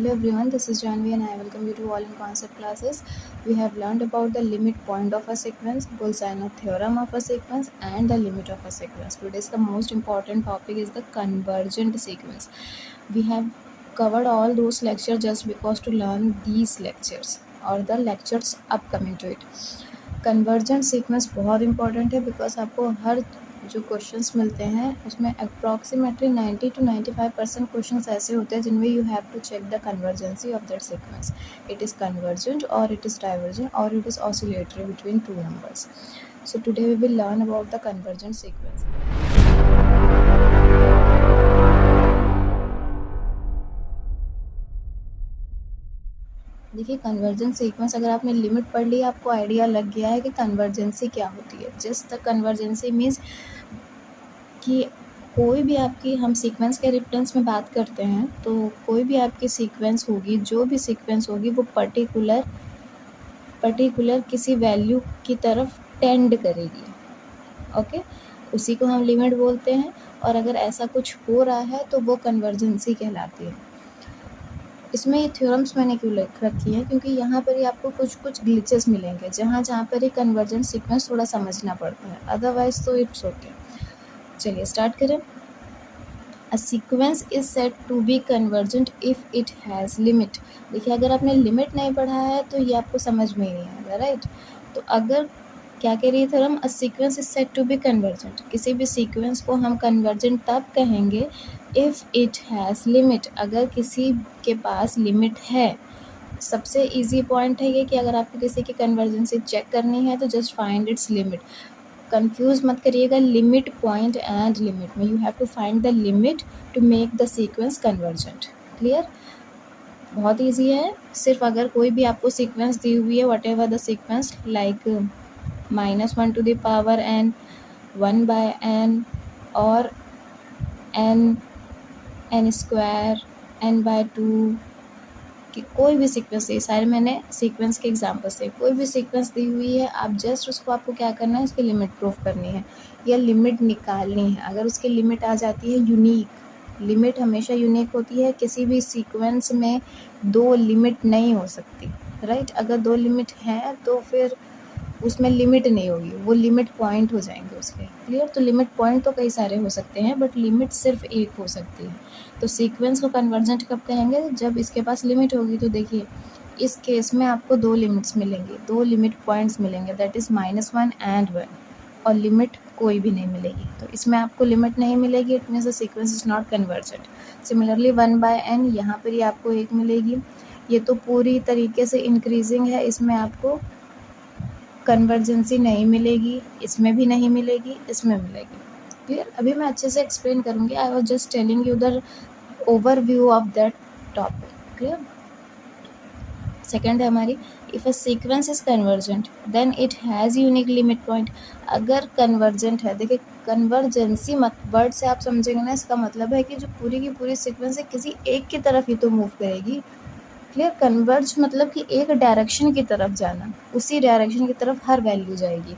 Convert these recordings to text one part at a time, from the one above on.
Hello everyone, this is Janvi and I welcome you to all in concept classes. We have learned about the limit point of a sequence, Bolzano theorem of a sequence and the limit of a sequence. Today's the most important topic is the convergent sequence. We have covered all those lectures just because to learn these lectures or the lectures upcoming to it. Convergent sequence बहुत important है because आपको हर जो questions मिलते हैं उसमें approximately 90 to 95% questions ऐसे होते हैं जिनमें you have to check the convergency of that sequence. It is convergent और इट इज़ डाइवर्जेंट और it is oscillatory between two numbers. So today we will learn about the convergent sequence. देखिए convergence sequence अगर आपने limit पढ़ ली आपको idea लग गया है कि कन्वर्जेंसी क्या होती है. जस्ट द कन्वर्जेंसी मीन्स कि कोई भी आपकी हम सीक्वेंस के रेफरेंस में बात करते हैं तो कोई भी आपकी सीक्वेंस होगी, जो भी सीक्वेंस होगी वो पर्टिकुलर किसी वैल्यू की तरफ टेंड करेगी. ओके, उसी को हम लिमिट बोलते हैं. और अगर ऐसा कुछ हो रहा है तो वो कन्वर्जेंसी कहलाती है. इसमें ये थ्योरम्स मैंने क्यों लिख रखी है क्योंकि यहाँ पर ही आपको कुछ ग्लिचेस मिलेंगे जहाँ पर ही कन्वर्जेंट सीक्वेंस थोड़ा समझना पड़ता है, अदरवाइज तो इट्स ओके. चलिए स्टार्ट करें. A sequence is said to be convergent if it has limit. देखिए अगर आपने लिमिट नहीं पढ़ा है तो ये आपको समझ में ही नहीं आएगा, राइट. तो अगर क्या कह रही है theorem, a sequence is said to be convergent. किसी भी सीक्वेंस को हम कन्वर्जेंट तब कहेंगे इफ़ इट हैज़ लिमिट, अगर किसी के पास लिमिट है. सबसे इजी पॉइंट है ये कि अगर आपको किसी की कन्वर्जेंसी चेक करनी है तो just find its limit. Confuse मत करिएगा लिमिट पॉइंट एंड लिमिट में. You have to find the limit to make the sequence convergent. Clear, बहुत ईजी है. सिर्फ अगर कोई भी आपको सीक्वेंस दी हुई है what ever the sequence like -1 to the power n, 1 by n और n स्क्वायर, n by 2 कि कोई भी सीक्वेंस, ये सारे मैंने सीक्वेंस के एग्जांपल से, कोई भी सीक्वेंस दी हुई है आप जस्ट उसको आपको क्या करना है, उसकी लिमिट प्रूफ करनी है या लिमिट निकालनी है. अगर उसकी लिमिट आ जाती है यूनिक, लिमिट हमेशा यूनिक होती है. किसी भी सीक्वेंस में दो लिमिट नहीं हो सकती, राइट. अगर दो लिमिट हैं तो फिर उसमें लिमिट नहीं होगी, वो लिमिट पॉइंट हो जाएंगे उसके. क्लियर. तो लिमिट पॉइंट तो कई सारे हो सकते हैं बट लिमिट सिर्फ एक हो सकती है. तो सीक्वेंस को कन्वर्जेंट कब कहेंगे, जब इसके पास लिमिट होगी. तो देखिए इस केस में आपको दो लिमिट्स मिलेंगी, दो लिमिट पॉइंट्स मिलेंगे, दैट इज़ -1 and 1, और लिमिट कोई भी नहीं मिलेगी. तो इसमें आपको लिमिट नहीं मिलेगी, it means the sequence is not convergent. Similarly 1 by n, यहाँ पर ही आपको एक मिलेगी. ये तो पूरी तरीके से इंक्रीजिंग है, इसमें आपको कन्वर्जेंसी नहीं मिलेगी, इसमें भी नहीं मिलेगी, इसमें मिलेगी. क्लियर. अभी मैं अच्छे से एक्सप्लेन करूँगी. I was just telling you the overview of that topic. Clear. Second है हमारी, if a sequence is convergent then it has unique limit point. अगर कन्वर्जेंट है, देखिए कन्वर्जेंसी वर्ड से आप समझेंगे ना, इसका मतलब है कि जो पूरी की पूरी सीक्वेंस है किसी एक की तरफ ही तो मूव करेगी. क्लियर. कन्वर्ज मतलब कि एक डायरेक्शन की तरफ जाना, उसी डायरेक्शन की तरफ हर वैल्यू जाएगी.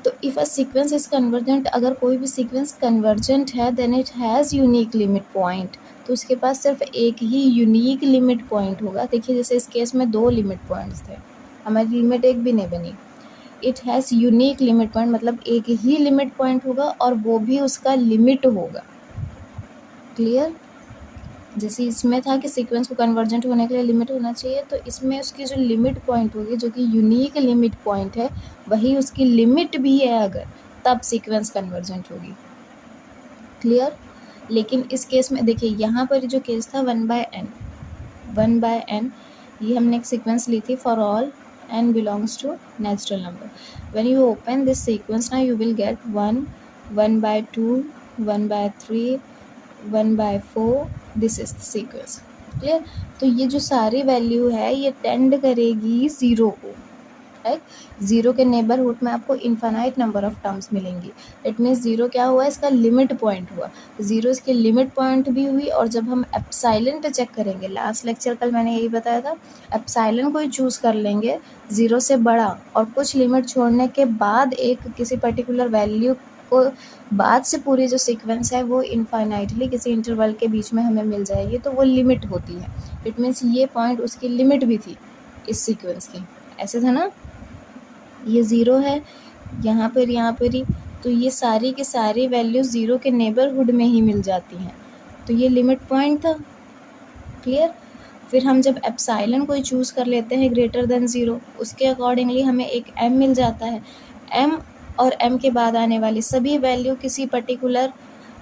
तो if a sequence is convergent, अगर कोई भी सीक्वेंस कन्वर्जेंट है then it has unique limit point. तो उसके पास सिर्फ एक ही यूनिक लिमिट पॉइंट होगा. देखिए जैसे इस केस में दो लिमिट पॉइंट्स थे, हमारी लिमिट एक भी नहीं बनी. It has unique limit point मतलब एक ही लिमिट पॉइंट होगा और वो भी उसका लिमिट होगा. क्लियर. जैसे इसमें था कि सीक्वेंस को कन्वर्जेंट होने के लिए लिमिट होना चाहिए, तो इसमें उसकी जो लिमिट पॉइंट होगी, जो कि यूनिक लिमिट पॉइंट है, वही उसकी लिमिट भी है अगर, तब सीक्वेंस कन्वर्जेंट होगी. क्लियर. लेकिन इस केस में देखिए यहाँ पर जो केस था 1 by n, ये हमने एक सीक्वेंस ली थी for all n belongs to natural number. When you open this sequence ना you will get 1, 1 by 2, 1 by 3, 1 by 4, this is the sequence. Clear. तो ये जो सारी वैल्यू है ये टेंड करेगी ज़ीरो को, राइट. ज़ीरो के नेबरहुड में आपको इन्फानाइट नंबर ऑफ टर्म्स मिलेंगी. इट मीन्स ज़ीरो क्या हुआ, इसका लिमिट पॉइंट हुआ. ज़ीरो इसकी लिमिट पॉइंट भी हुई. और जब हम एप्सिलॉन पे चेक करेंगे, लास्ट लेक्चर कल मैंने यही बताया था, एप्सिलॉन को ही चूज़ कर लेंगे ज़ीरो से बड़ा और कुछ लिमिट छोड़ने के बाद एक किसी पर्टिकुलर वैल्यू को बाद से पूरी जो सीक्वेंस है वो इनफाइनाइटली किसी इंटरवल के बीच में हमें मिल जाएगी, तो वो लिमिट होती है. इट मीन्स ये पॉइंट उसकी लिमिट भी थी इस सीक्वेंस की, ऐसे था ना, ये 0 है यहाँ पर ही, तो ये सारी की सारी वैल्यूज़ 0 के नेबरहुड में ही मिल जाती हैं, तो ये लिमिट पॉइंट था। क्लियर। फिर हम जब एप्साइलन कोई चूज़ कर लेते हैं ग्रेटर देन 0, उसके अकॉर्डिंगली हमें एक m मिल जाता है। m और m के बाद आने वाली सभी वैल्यू किसी पर्टिकुलर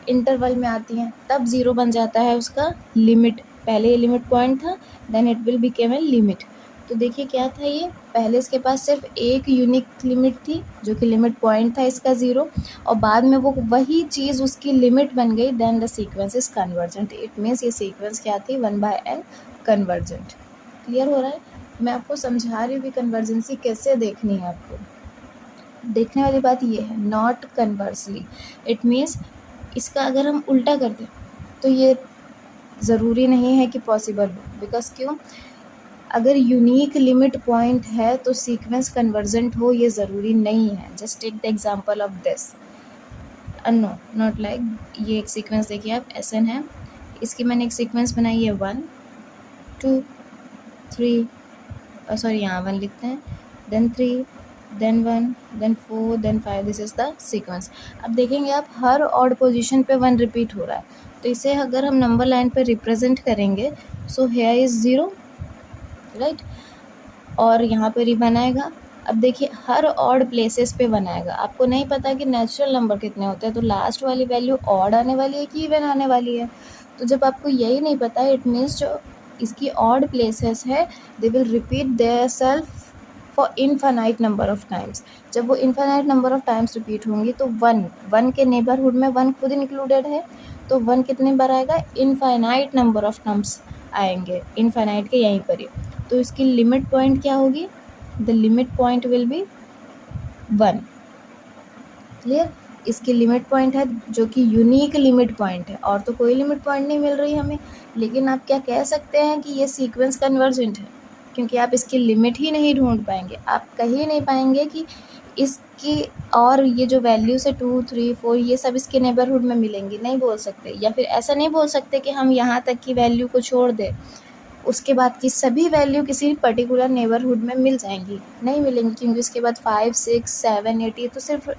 इंटरवल में आती हैं, तब 0 बन जाता है उसका लिमिट। पहले ये लिमिट पॉइंट था, then it will became a limit. तो देखिए क्या था ये, पहले इसके पास सिर्फ एक यूनिक लिमिट थी जो कि लिमिट पॉइंट था इसका 0, और बाद में वो वही चीज़ उसकी लिमिट बन गई, then the sequence is convergent. It means ये सीक्वेंस क्या थी, 1/n कन्वर्जेंट। क्लियर हो रहा है। मैं आपको समझा रही हूँ कि कन्वर्जेंसी कैसे देखनी है। आपको देखने वाली बात ये है, नॉट कन्वर्सली। इट मीन्स इसका अगर हम उल्टा कर दें तो ये ज़रूरी नहीं है कि पॉसिबल हो। बिकॉज क्यों, अगर यूनिक लिमिट पॉइंट है तो सीक्वेंस कन्वर्जेंट हो ये ज़रूरी नहीं है। Just take the example of this, no not like, ये एक सीक्वेंस देखिए आप, SN है, इसकी मैंने एक सीक्वेंस बनाई है 1 2 3, सॉरी यहाँ 1 लिखते हैं, then 3, then 1, then 4, then 5, this is the sequence. अब देखेंगे आप हर ऑड पोजीशन पे 1 रिपीट हो रहा है, तो इसे अगर हम नंबर लाइन पे रिप्रेजेंट करेंगे, सो हेयर इज़ 0, राइट, और यहाँ पर ही बनाएगा। अब देखिए हर ऑड प्लेसेस पे बनाएगा। आपको नहीं पता कि नेचुरल नंबर कितने होते हैं, तो लास्ट वाली वैल्यू ऑड आने वाली है कि इवन आने वाली है। तो जब आपको यही नहीं पता, इट मीन्स जो इसकी ऑड प्लेसेस है they will repeat their self for infinite number of times. जब वो infinite number of times repeat होंगी तो 1 के नेबरहुड में 1 खुद इंक्लूडेड है, तो 1 कितने बार आएगा, इनफाइनाइट नंबर ऑफ टाइम्स आएंगे, इनफाइनाइट के यहीं पर ही। तो इसकी लिमिट पॉइंट क्या होगी, the limit point will be 1। Clear. इसकी लिमिट पॉइंट है जो कि यूनिक लिमिट पॉइंट है, और तो कोई लिमिट पॉइंट नहीं मिल रही हमें। लेकिन आप क्या कह सकते हैं कि ये सीक्वेंस कन्वर्जेंट है, क्योंकि आप इसकी लिमिट ही नहीं ढूंढ पाएंगे। आप कहीं नहीं पाएंगे कि इसकी और ये जो वैल्यूज़ है 2 3 4 ये सब इसके नेबरहुड में मिलेंगी, नहीं बोल सकते। या फिर ऐसा नहीं बोल सकते कि हम यहाँ तक की वैल्यू को छोड़ दें, उसके बाद की सभी वैल्यू किसी पर्टिकुलर नेबरहुड में मिल जाएंगी, नहीं मिलेंगी, क्योंकि उसके बाद 5 6 7 8 ये तो सिर्फ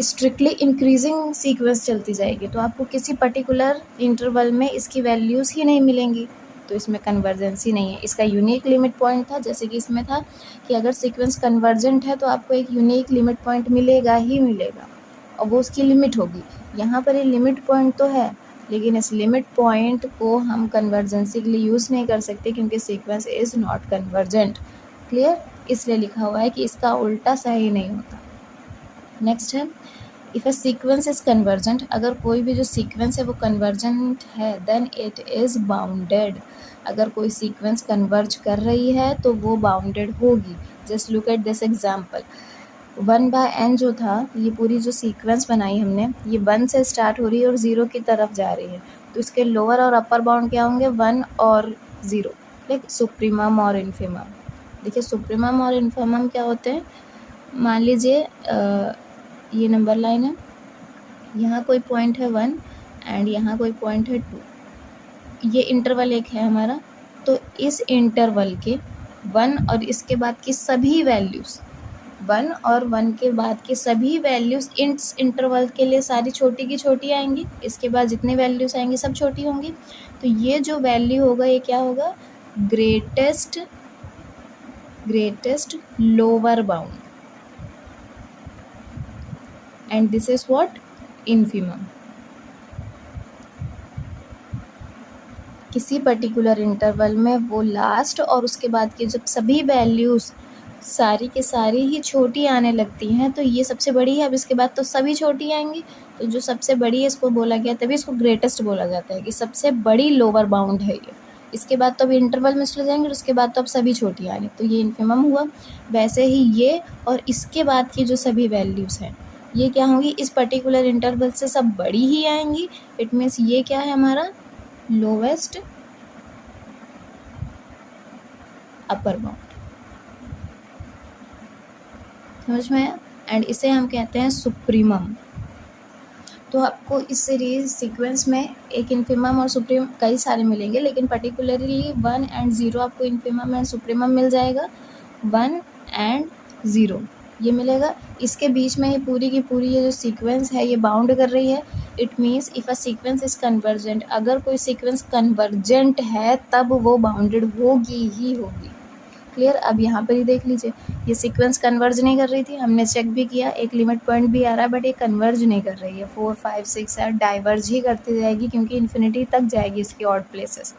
स्ट्रिक्टली इंक्रीजिंग सीक्वेंस चलती जाएगी, तो आपको किसी पर्टिकुलर इंटरवल में इसकी वैल्यूज़ ही नहीं मिलेंगी, तो इसमें कन्वर्जेंसी नहीं है। इसका यूनिक लिमिट पॉइंट था, जैसे कि इसमें था कि अगर सीक्वेंस कन्वर्जेंट है तो आपको एक यूनिक लिमिट पॉइंट मिलेगा ही मिलेगा, और वो उसकी लिमिट होगी। यहाँ पर ये लिमिट पॉइंट तो है, लेकिन इस लिमिट पॉइंट को हम कन्वर्जेंसी के लिए यूज़ नहीं कर सकते, क्योंकि sequence is not convergent. Clear. इसलिए लिखा हुआ है कि इसका उल्टा सही नहीं होता। नेक्स्ट है, if a sequence is convergent, अगर कोई भी जो सीक्वेंस है वो कन्वर्जेंट है, देन इट इज़ बाउंडेड। अगर कोई सीक्वेंस कन्वर्ज कर रही है तो वो बाउंडेड होगी। Just look at this example, 1/n जो था, ये पूरी जो सीक्वेंस बनाई हमने, ये 1 से स्टार्ट हो रही है और 0 की तरफ जा रही है, तो इसके लोअर और अपर बाउंड क्या होंगे, 1 और 0, लाइक सुप्रीमम और इन्फीमम। देखिए सुप्रीमम और इन्फीमम क्या होते हैं, मान लीजिए ये नंबर लाइन है, यहाँ कोई पॉइंट है 1 एंड यहाँ कोई पॉइंट है 2, ये इंटरवल एक है हमारा, तो इस इंटरवल के 1 और इसके बाद की सभी वैल्यूज़, 1 और 1 के बाद की सभी वैल्यूज़ इस इंटरवल के लिए सारी छोटी की छोटी आएंगी, इसके बाद जितनी वैल्यूज़ आएंगी सब छोटी होंगी। तो ये जो वैल्यू होगा ये क्या होगा, greatest lower bound, and this is what, infimum. किसी पर्टिकुलर इंटरवल में वो लास्ट और उसके बाद की जब सभी वैल्यूज़ सारी की सारी ही छोटी आने लगती हैं, तो ये सबसे बड़ी है, अब इसके बाद तो सभी छोटी आएंगी, तो जो सबसे बड़ी है इसको बोला गया, तभी इसको ग्रेटेस्ट बोला जाता है कि सबसे बड़ी लोअर बाउंड है ये। इसके बाद तो अब इंटरवल में चले जाएंगे और उसके बाद तो अब सभी छोटी आएंगी, तो ये इन्फीमम हुआ। वैसे ही ये और इसके बाद की जो सभी वैल्यूज़ हैं ये क्या होंगी, इस पर्टिकुलर इंटरवल से सब बड़ी ही आएंगी। इट मीन्स ये क्या है हमारा, लोवेस्ट अपर बाउंड। समझ में आया। एंड इसे हम कहते हैं सुप्रीमम। तो आपको इस सीरीज सीक्वेंस में एक इन्फिमम और सुप्रीम कई सारे मिलेंगे, लेकिन पर्टिकुलरली 1 एंड 0 आपको इन्फिमम एंड सुप्रीमम मिल जाएगा। 1 एंड 0 ये मिलेगा। इसके बीच में ये पूरी की पूरी ये जो सीक्वेंस है ये बाउंड कर रही है। It means if a sequence is convergent, अगर कोई सीक्वेंस कन्वर्जेंट है तब वो बाउंडेड होगी ही होगी। क्लियर। अब यहाँ पर ही देख लीजिए, ये सीक्वेंस कन्वर्ज नहीं कर रही थी, हमने चेक भी किया, एक लिमिट पॉइंट भी आ रहा है, बट ये कन्वर्ज नहीं कर रही है। 4 5 6 7 डाइवर्ज ही करती जाएगी, क्योंकि इन्फिनिटी तक जाएगी इसकी ऑड प्लेसेस।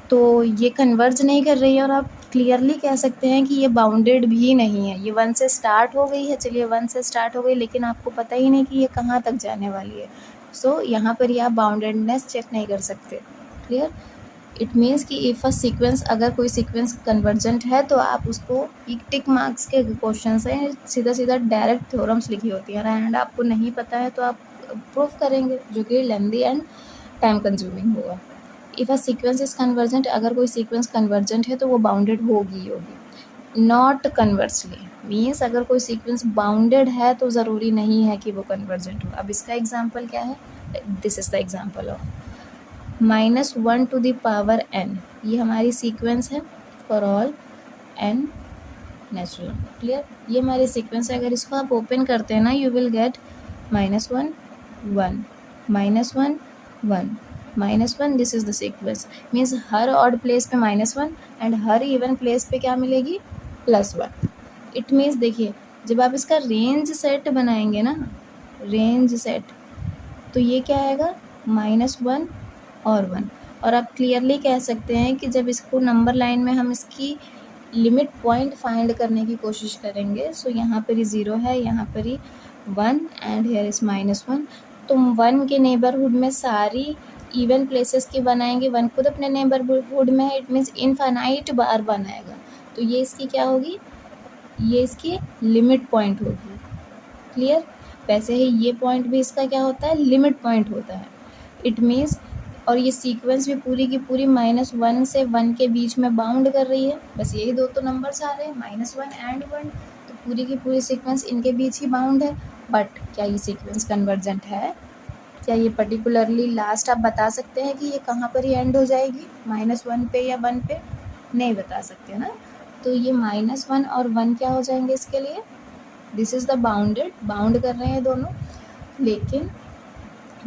तो ये कन्वर्ज नहीं कर रही है, और आप क्लियरली कह सकते हैं कि ये बाउंडेड भी नहीं है। ये 1 से स्टार्ट हो गई है, चलिए 1 से स्टार्ट हो गई, लेकिन आपको पता ही नहीं कि ये कहाँ तक जाने वाली है। सो यहाँ पर ये आप बाउंडेडनेस चेक नहीं कर सकते। क्लियर। इट मीन्स कि इफ़ अ सीक्वेंस, अगर कोई सीक्वेंस कन्वर्जेंट है तो आप उसको एक टिक मार्क्स के क्वेश्चन हैं, सीधा सीधा डायरेक्ट थ्योरम्स लिखी होती हैं, एंड आपको नहीं पता है तो आप प्रूफ करेंगे, जो कि लेंदी एंड टाइम कंज्यूमिंग होगा। If a sequence is convergent, अगर कोई सीक्वेंस कन्वर्जेंट है तो वो बाउंडेड होगी। नॉट कन्वर्सली मीन्स अगर कोई सीक्वेंस बाउंडेड है तो ज़रूरी नहीं है कि वो कन्वर्जेंट हो। अब इसका एग्जाम्पल क्या है, this is the example of -1 to the power n, ये हमारी सीक्वेंस है for all n natural number. Clear. ये हमारी सीक्वेंस है, अगर इसको आप ओपन करते हैं ना, you will get -1 1 -1 1 -1। This is the sequence. Means her odd place पे -1 एंड हर इवन प्लेस पे क्या मिलेगी, +1। इट मीन्स देखिए, जब आप इसका रेंज सेट बनाएंगे ना, रेंज सेट, तो ये क्या आएगा, -1 और 1। और आप क्लियरली कह सकते हैं कि जब इसको नंबर लाइन में हम इसकी लिमिट पॉइंट फाइंड करने की कोशिश करेंगे, सो यहाँ पर ही 0 है, यहाँ पर ही 1 एंड हेयर इज -1। तो 1 के नेबरहुड में सारी इवन प्लेसेस की बनाएंगे, 1 खुद अपने नेबरहुड में है, इट मीन्स इनफाइनाइट बार 1 आएगा। तो ये इसकी क्या होगी, ये इसकी लिमिट पॉइंट होगी। क्लियर। वैसे ही ये पॉइंट भी इसका क्या होता है, लिमिट पॉइंट होता है। इट मीन्स, और ये सीक्वेंस भी पूरी की पूरी -1 से 1 के बीच में बाउंड कर रही है। बस यही दो तो नंबर्स आ रहे हैं, -1 एंड 1, तो पूरी की पूरी सीक्वेंस इनके बीच ही बाउंड है। बट क्या ये सीक्वेंस कन्वर्जेंट है, क्या ये पर्टिकुलरली लास्ट आप बता सकते हैं कि ये कहाँ पर ही एंड हो जाएगी, -1 पे या 1 पे, नहीं बता सकते ना। तो ये -1 और 1 क्या हो जाएंगे इसके लिए, this is the bounded, bound कर रहे हैं दोनों, लेकिन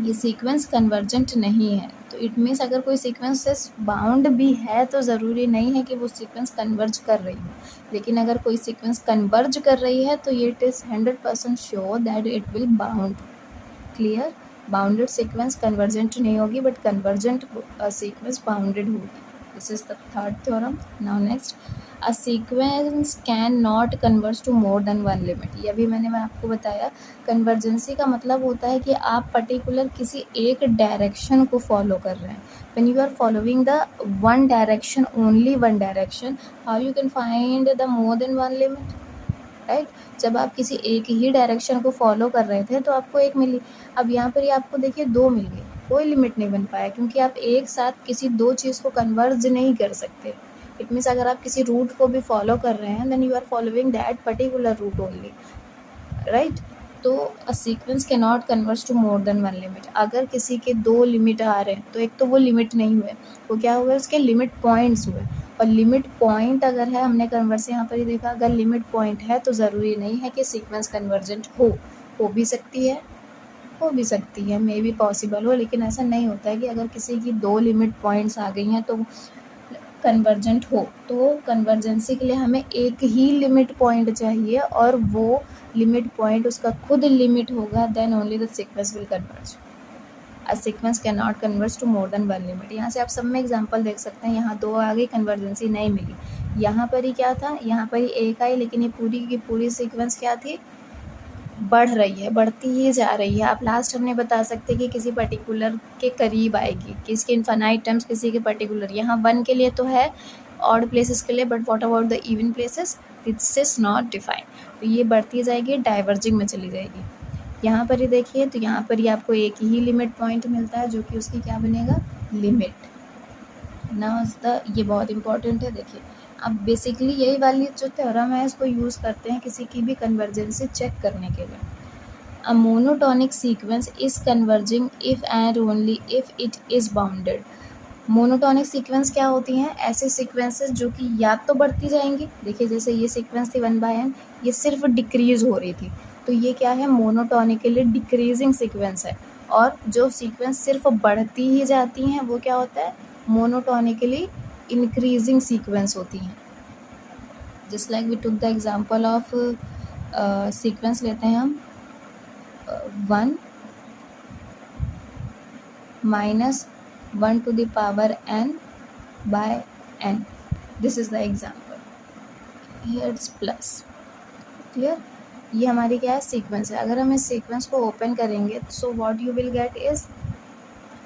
ये सीक्वेंस कन्वर्जेंट नहीं है। तो इट मीन्स अगर कोई सीक्वेंसेस बाउंड भी है तो ज़रूरी नहीं है कि वो सीक्वेंस कन्वर्ज कर रही हो, लेकिन अगर कोई सीक्वेंस कन्वर्ज कर रही है तो ये it is 100% sure that it will bound. Clear. Bounded sequence convergent नहीं होगी, बट कन्वर्जेंट सीक्वेंस बाउंडेड होगी। This is the third theorem. Now next, a sequence can not converge to more than 1 limit. ये अभी मैं आपको बताया, कन्वर्जेंसी का मतलब होता है कि आप पर्टिकुलर किसी एक डायरेक्शन को फॉलो कर रहे हैं। When you are following the one direction, only one direction, how you can find the more than 1 limit, right. जब आप किसी एक ही डायरेक्शन को फॉलो कर रहे थे तो आपको 1 मिली, अब यहाँ पर ही आपको देखिए 2 मिल गई, कोई लिमिट नहीं बन पाया, क्योंकि आप एक साथ किसी 2 चीज़ को कन्वर्ज नहीं कर सकते। इट मीन्स अगर आप किसी रूट को भी फॉलो कर रहे हैं, then you are following that particular route only, right. तो a sequence can not converge to more than 1 limit. अगर किसी के 2 लिमिट आ रहे हैं तो एक तो वो लिमिट नहीं हुए, वो क्या हुए, उसके लिमिट पॉइंट्स हुए। और लिमिट पॉइंट अगर है, हमने कन्वर्स यहाँ पर ही देखा, अगर लिमिट पॉइंट है तो ज़रूरी नहीं है कि सीक्वेंस कन्वर्जेंट हो भी सकती है, हो भी सकती है, मे बी पॉसिबल हो, लेकिन ऐसा नहीं होता है कि अगर किसी की 2 लिमिट पॉइंट्स आ गई हैं तो कन्वर्जेंट हो। तो कन्वर्जेंसी के लिए हमें एक ही लिमिट पॉइंट चाहिए, और वो लिमिट पॉइंट उसका खुद लिमिट होगा, then only the sequence will converge. A sequence can not converge to more than 1 limit. यहाँ से आप सब में एग्जांपल देख सकते हैं, यहाँ 2 आ गई, कन्वर्जेंसी नहीं मिली। यहाँ पर ही क्या था, यहाँ पर ही 1 आई, लेकिन ये पूरी की पूरी सीक्वेंस क्या थी, बढ़ रही है, बढ़ती ही जा रही है। आप लास्ट हमने बता सकते कि किसी पर्टिकुलर के करीब आएगी, किसके इनफाइनाइट टर्म्स, किसी के पर्टिकुलर। यहाँ 1 के लिए तो है, ऑड प्लेसेस के लिए, but what about the even places, this is not defined. तो ये बढ़ती जाएगी, डाइवर्जिंग में चली जाएगी। यहाँ पर ही देखिए, तो यहाँ पर ही आपको एक ही लिमिट पॉइंट मिलता है, जो कि उसकी क्या बनेगा, लिमिट। नाउ द, ये बहुत इंपॉर्टेंट है, देखिए अब बेसिकली यही वाली जो थ्योरम है इसको यूज़ करते हैं किसी की भी कन्वर्जेंसी चेक करने के लिए। A monotonic sequence is converging if and only if it is bounded. Monotonic sequence क्या होती हैं? ऐसे सीक्वेंसेस जो कि या तो बढ़ती जाएंगी, देखिए जैसे ये सीक्वेंस थी 1/n, ये सिर्फ डिक्रीज हो रही थी, तो ये क्या है? मोनोटॉनिकली डिक्रीजिंग सीक्वेंस है। और जो सीक्वेंस सिर्फ बढ़ती ही जाती हैं वो क्या होता है? मोनोटॉनिकली इंक्रीजिंग सीक्वेंस होती हैं। Just like we took the example of sequence लेते हैं हम 1 minus 1 to the power n by n. This is the example. Here it's plus. Clear? ये हमारी क्या है? सीक्वेंस है। अगर हम इस सीक्वेंस को ओपन करेंगे so what you will gate is,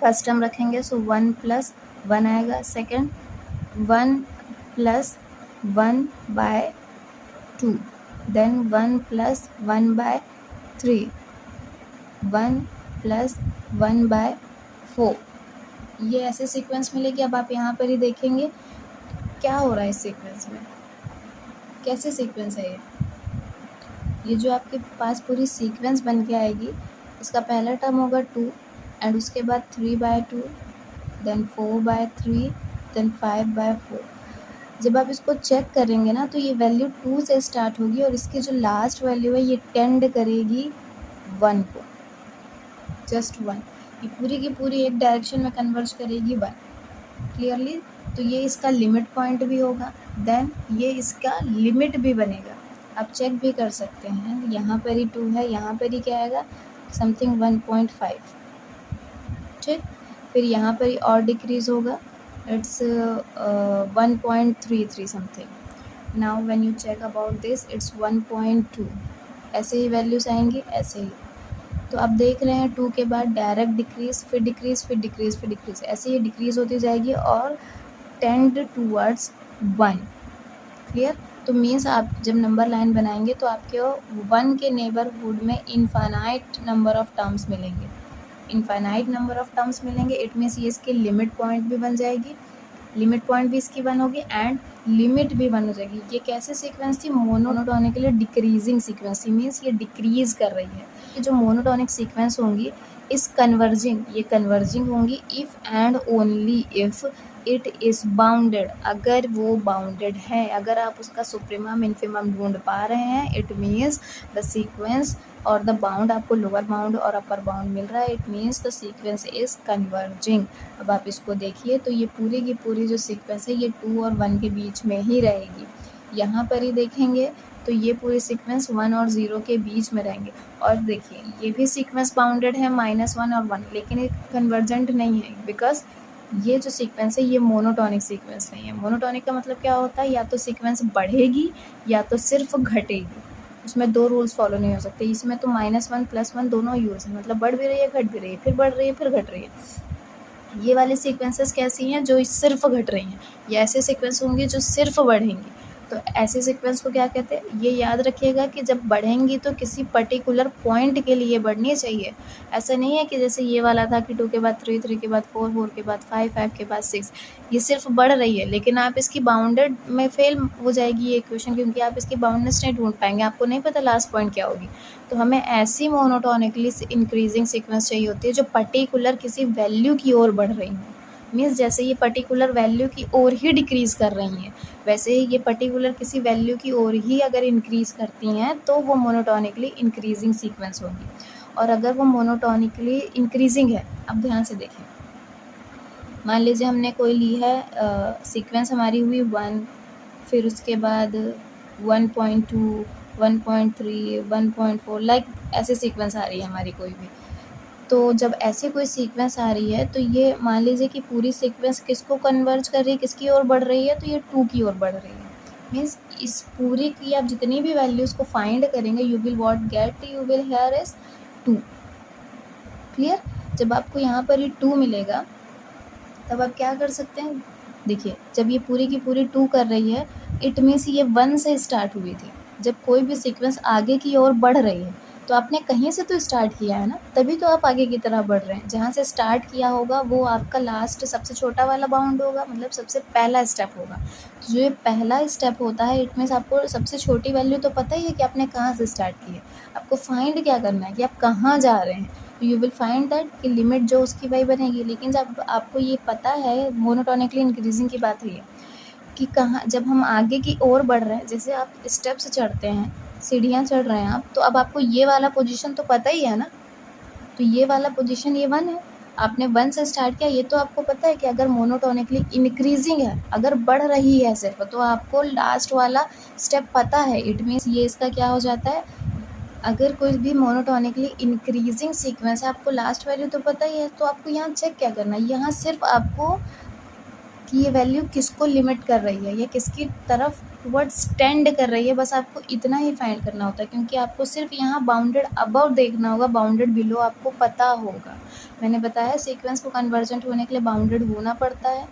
first हम रखेंगे सो 1 + 1 आएगा, second 1 + 1 by 2, then 1 + 1 by 3, 1 + 1 by 4। ये ऐसे सीक्वेंस मिलेगी। अब आप यहाँ पर ही देखेंगे क्या हो रहा है इस सीक्वेंस में, कैसे सीक्वेंस है ये जो आपके पास पूरी सीक्वेंस बन के आएगी, इसका पहला टर्म होगा 2 एंड उसके बाद 3/2, देन 4/3, देन 5/4। जब आप इसको चेक करेंगे ना तो ये वैल्यू 2 से स्टार्ट होगी और इसकी जो लास्ट वैल्यू है ये टेंड करेगी 1 को, जस्ट 1। ये पूरी की पूरी एक डायरेक्शन में कन्वर्ज करेगी 1। क्लियरली? तो ये इसका लिमिट पॉइंट भी होगा, देन ये इसका लिमिट भी बनेगा। आप चेक भी कर सकते हैं, यहाँ पर ही 2 है, यहाँ पर ही क्या आएगा? समथिंग 1.5। ठीक, फिर यहाँ पर ही और डिक्रीज होगा, it's 1.33 something. Now when you check about this it's 1.2। ऐसे ही वैल्यूज आएंगी, ऐसे ही। तो आप देख रहे हैं 2 के बाद डायरेक्ट डिक्रीज, फिर डिक्रीज, फिर डिक्रीज, फिर डिक्रीज, ऐसे ही डिक्रीज होती जाएगी और टेंड टूवर्ड्स 1। क्लियर? तो मीन्स आप जब नंबर लाइन बनाएंगे तो आपके 1 के नेबरहुड में इनफाइनाइट नंबर ऑफ टर्म्स मिलेंगे, इनफाइनाइट नंबर ऑफ टर्म्स मिलेंगे। इट मीन्स ये इसकी लिमिट पॉइंट भी बन जाएगी, लिमिट पॉइंट भी इसकी 1 होगी एंड लिमिट भी 1 हो जाएगी। ये कैसे सीक्वेंस थी? मोनोटोनिकली डिक्रीजिंग सीक्वेंस थी, मीन्स ये डिक्रीज कर रही है। ये जो मोनोटोनिक सीक्वेंस होंगी इस कन्वर्जिंग, ये कन्वर्जिंग होंगी if and only if it is bounded. अगर वो बाउंडेड है, अगर आप उसका सुप्रीमम इन्फिमम ढूंढ पा रहे हैं, इट मीन्स द सीक्वेंस और द बाउंड आपको लोअर बाउंड और अपर बाउंड मिल रहा है, it means the sequence is converging. अब आप इसको देखिए तो ये पूरी की पूरी जो सीक्वेंस है ये 2 और 1 के बीच में ही रहेगी। यहाँ पर ही देखेंगे तो ये पूरी सीक्वेंस 1 और 0 के बीच में रहेंगे। और देखिए ये भी सीक्वेंस बाउंडेड है -1 और 1, लेकिन ये कन्वर्जेंट नहीं है बिकॉज ये जो सीक्वेंस है ये मोनोटॉनिक सीक्वेंस नहीं है। मोनोटॉनिक का मतलब क्या होता है? या तो सीक्वेंस बढ़ेगी या तो सिर्फ घटेगी, उसमें 2 रूल्स फॉलो नहीं हो सकते। इसमें तो -1 +1 दोनों यूज़ है, मतलब बढ़ भी रही है, घट भी रही है, फिर बढ़ रही है, फिर घट रही है। ये वाली सीक्वेंसेस कैसी हैं? जो सिर्फ घट रही हैं। ये ऐसे सीक्वेंस होंगी जो सिर्फ बढ़ेंगी। तो ऐसे सीक्वेंस को क्या कहते हैं? ये याद रखिएगा कि जब बढ़ेंगी तो किसी पर्टिकुलर पॉइंट के लिए बढ़नी चाहिए। ऐसा नहीं है कि जैसे ये वाला था कि 2 के बाद 3, 3 के बाद 4, 4 के बाद 5, 5 के बाद 6, ये सिर्फ बढ़ रही है, लेकिन आप इसकी बाउंडेड में फेल हो जाएगी ये इक्वेशन, क्योंकि आप इसकी बाउंडनेस नहीं ढूंढ पाएंगे, आपको नहीं पता लास्ट पॉइंट क्या होगी। तो हमें ऐसी मोनोटोनिकली इंक्रीजिंग सीक्वेंस चाहिए होती है जो पर्टिकुलर किसी वैल्यू की ओर बढ़ रही हो। मीन्स जैसे ये पर्टिकुलर वैल्यू की ओर ही डिक्रीज कर रही हैं, वैसे ही ये पर्टिकुलर किसी वैल्यू की ओर ही अगर इंक्रीज करती हैं तो वो मोनोटोनिकली इंक्रीजिंग सीक्वेंस होगी। और अगर वो मोनोटोनिकली इंक्रीजिंग है, अब ध्यान से देखें, मान लीजिए हमने कोई ली है सीक्वेंस हमारी हुई 1, फिर उसके बाद 1.2, 1.3, 1.4, लाइक ऐसे सीक्वेंस आ रही है हमारी कोई भी। तो जब ऐसे कोई सीक्वेंस आ रही है तो ये मान लीजिए कि पूरी सीक्वेंस किसको कन्वर्ज कर रही है, किसकी ओर बढ़ रही है? तो ये 2 की ओर बढ़ रही है। मीन्स इस पूरी की आप जितनी भी वैल्यूज़ को फाइंड करेंगे you will here is 2। Clear? जब आपको यहाँ पर ही 2 मिलेगा तब आप क्या कर सकते हैं? देखिए जब ये पूरी की पूरी 2 कर रही है इट मीन्स ये 1 से स्टार्ट हुई थी। जब कोई भी सीक्वेंस आगे की ओर बढ़ रही है तो आपने कहीं से तो स्टार्ट किया है ना, तभी तो आप आगे की तरफ बढ़ रहे हैं। जहाँ से स्टार्ट किया होगा वो आपका लास्ट सबसे छोटा वाला बाउंड होगा, मतलब सबसे पहला स्टेप होगा। तो जो ये पहला स्टेप होता है, इट मीन्स आपको सबसे छोटी वैल्यू तो पता ही है कि आपने कहाँ से स्टार्ट की है। आपको फाइंड क्या करना है कि आप कहाँ जा रहे हैं। यू विल फाइंड दैट कि लिमिट जो उसकी वही बनेगी। लेकिन जब आपको ये पता है, मोनोटोनिकली इंक्रीजिंग की बात है ये, कि कहाँ जब हम आगे की ओर बढ़ रहे हैं, जैसे आप स्टेप्स चढ़ते हैं, सीढ़ियाँ चढ़ रहे हैं आप, तो अब आपको ये वाला पोजीशन तो पता ही है ना। तो ये वाला पोजीशन ये 1 है, आपने 1 से स्टार्ट किया। ये तो आपको पता है कि अगर मोनोटोनिकली इंक्रीजिंग है, अगर बढ़ रही है सिर्फ, तो आपको लास्ट वाला स्टेप पता है। इट मीन्स ये इसका क्या हो जाता है, अगर कोई भी मोनोटोनिकली इंक्रीजिंग सीक्वेंस है, आपको लास्ट वैल्यू तो पता ही है, तो आपको यहाँ चेक क्या करना है, यहाँ सिर्फ आपको कि ये वैल्यू किसको लिमिट कर रही है या किसकी तरफ टुवर्ड्स टेंड कर रही है, बस आपको इतना ही फाइंड करना होता है। क्योंकि आपको सिर्फ यहाँ बाउंडेड अबव देखना होगा, बाउंडेड बिलो आपको पता होगा। मैंने बताया सीक्वेंस को कन्वर्जेंट होने के लिए बाउंडेड होना पड़ता है।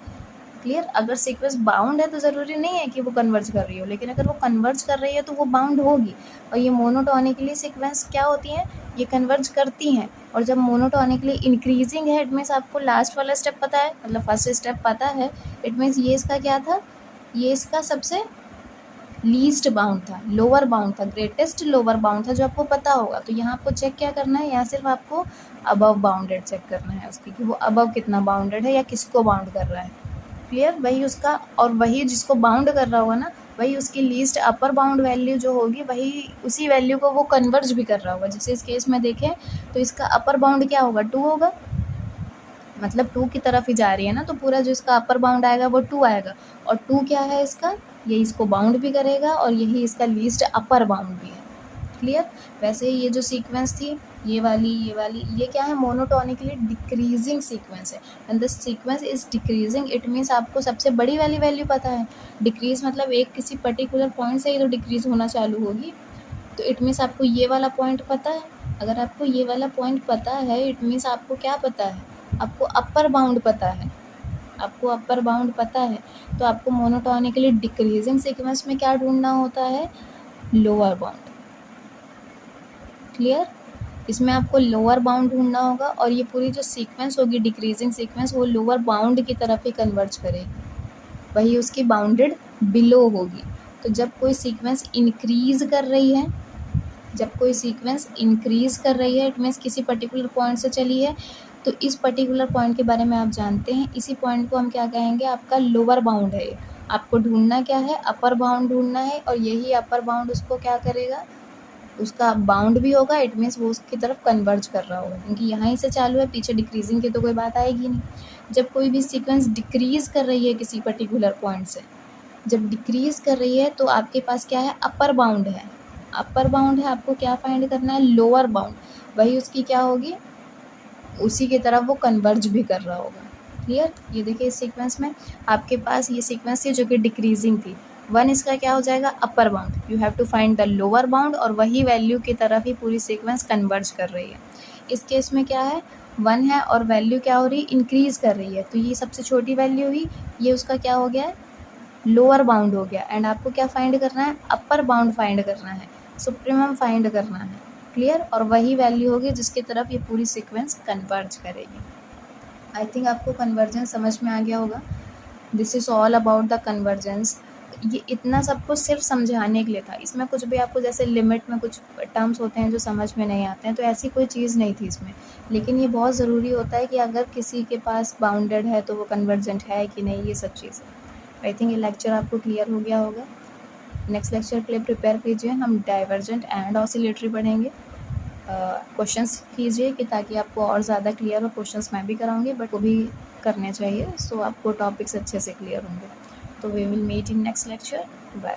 क्लियर। अगर सीक्वेंस बाउंड है तो ज़रूरी नहीं है कि वो कन्वर्ज कर रही हो, लेकिन अगर वो कन्वर्ज कर रही है तो वो बाउंड होगी। और ये मोनोटोनिकली सीक्वेंस क्या होती हैं, ये कन्वर्ज करती हैं। और जब मोनोटोनिकली इंक्रीजिंग है, इट मीन्स आपको लास्ट वाला स्टेप पता है, मतलब फर्स्ट स्टेप पता है। इट मीन्स ये इसका क्या था, ये इसका सबसे लीस्ट बाउंड था, लोअर बाउंड था, ग्रेटेस्ट लोअर बाउंड था, जो आपको पता होगा। तो यहाँ आपको चेक क्या करना है, यहाँ सिर्फ आपको अबव बाउंडेड चेक करना है उसकी, कि वो अबव कितना बाउंडेड है या किसको बाउंड कर रहा है। क्लियर। वही उसका, और वही जिसको बाउंड कर रहा होगा ना, वही उसकी लीस्ट अपर बाउंड वैल्यू जो होगी, वही उसी वैल्यू को वो कन्वर्ज भी कर रहा होगा। जैसे इस केस में देखें तो इसका अपर बाउंड क्या होगा, 2 होगा, मतलब 2 की तरफ ही जा रही है ना, तो पूरा जो इसका अपर बाउंड आएगा वो 2 आएगा। और 2 क्या है इसका, ये इसको बाउंड भी करेगा और यही इसका लीस्ट अपर बाउंड भी है। क्लियर। वैसे ही ये जो सीक्वेंस थी, ये वाली ये क्या है, मोनोटोनिकली डिक्रीजिंग सीक्वेंस है। And this sequence is decreasing, it means आपको सबसे बड़ी वाली वैल्यू पता है। डिक्रीज मतलब एक किसी पर्टिकुलर पॉइंट से ही तो डिक्रीज होना चालू होगी। तो इट मीन्स आपको ये वाला पॉइंट पता है। अगर आपको ये वाला पॉइंट पता है, इट मीन्स आपको क्या पता है, आपको अपर बाउंड पता है। आपको अपर बाउंड पता है, तो आपको मोनोटोनिकली डिक्रीजिंग सीक्वेंस में क्या ढूंढना होता है, लोअर बाउंड। क्लियर। इसमें आपको लोअर बाउंड ढूंढना होगा, और ये पूरी जो सीक्वेंस होगी डिक्रीजिंग सीक्वेंस, वो लोअर बाउंड की तरफ ही कन्वर्ज करेगी, वही उसकी बाउंडेड बिलो होगी। तो जब कोई सीक्वेंस इंक्रीज कर रही है, इट मीन्स किसी पर्टिकुलर पॉइंट से चली है, तो इस पर्टिकुलर पॉइंट के बारे में आप जानते हैं। इसी पॉइंट को हम क्या कहेंगे, आपका लोअर बाउंड है। आपको ढूंढना क्या है, अपर बाउंड ढूंढना है, और यही अपर बाउंड उसको क्या करेगा, उसका बाउंड भी होगा। इट मीन्स वो उसकी तरफ कन्वर्ज कर रहा होगा, क्योंकि यहाँ ही से चालू है, पीछे डिक्रीजिंग की तो कोई बात आएगी नहीं। जब कोई भी सीक्वेंस डिक्रीज कर रही है किसी पर्टिकुलर पॉइंट से, जब डिक्रीज कर रही है, तो आपके पास क्या है, अपर बाउंड है। अपर बाउंड है, आपको क्या फाइंड करना है, लोअर बाउंड। वही उसकी क्या होगी, उसी की तरफ वो कन्वर्ज भी कर रहा होगा। क्लियर। ये देखिए इस सीक्वेंस में आपके पास ये सीक्वेंस थी जो कि डिक्रीजिंग थी। 1 इसका क्या हो जाएगा, upper bound. You have to find the lower bound, और वही वैल्यू की तरफ ही पूरी सीक्वेंस कन्वर्ज कर रही है। इस केस में क्या है, 1 है और वैल्यू क्या हो रही है, इंक्रीज कर रही है। तो ये सबसे छोटी वैल्यू हुई, ये उसका क्या हो गया है, लोअर बाउंड हो गया। एंड आपको क्या फाइंड करना है, अपर बाउंड फाइंड करना है, सुप्रीमम फाइंड करना है। क्लियर। और वही वैल्यू होगी जिसकी तरफ ये पूरी सीक्वेंस कन्वर्ज करेगी। आई थिंक आपको कन्वर्जेंस समझ में आ गया होगा। This is all about the convergence. ये इतना सब कुछ सिर्फ समझाने के लिए था। इसमें कुछ भी आपको, जैसे लिमिट में कुछ टर्म्स होते हैं जो समझ में नहीं आते हैं, तो ऐसी कोई चीज़ नहीं थी इसमें। लेकिन ये बहुत ज़रूरी होता है कि अगर किसी के पास बाउंडेड है तो वो कन्वर्जेंट है कि नहीं, ये सब चीज़ें। आई थिंक ये लेक्चर आपको क्लियर हो गया होगा। नेक्स्ट लेक्चर के लिए प्रिपेयर कीजिए, हम डाइवर्जेंट एंड ऑसिलेटरी पढ़ेंगे। क्वेश्चंस कीजिए कि ताकि आपको और ज़्यादा क्लियर हो। क्वेश्चंस मैं भी कराऊंगी, बट वो भी करने चाहिए, सो आपको टॉपिक्स अच्छे से क्लियर होंगे। तो we will meet in next lecture. Bye.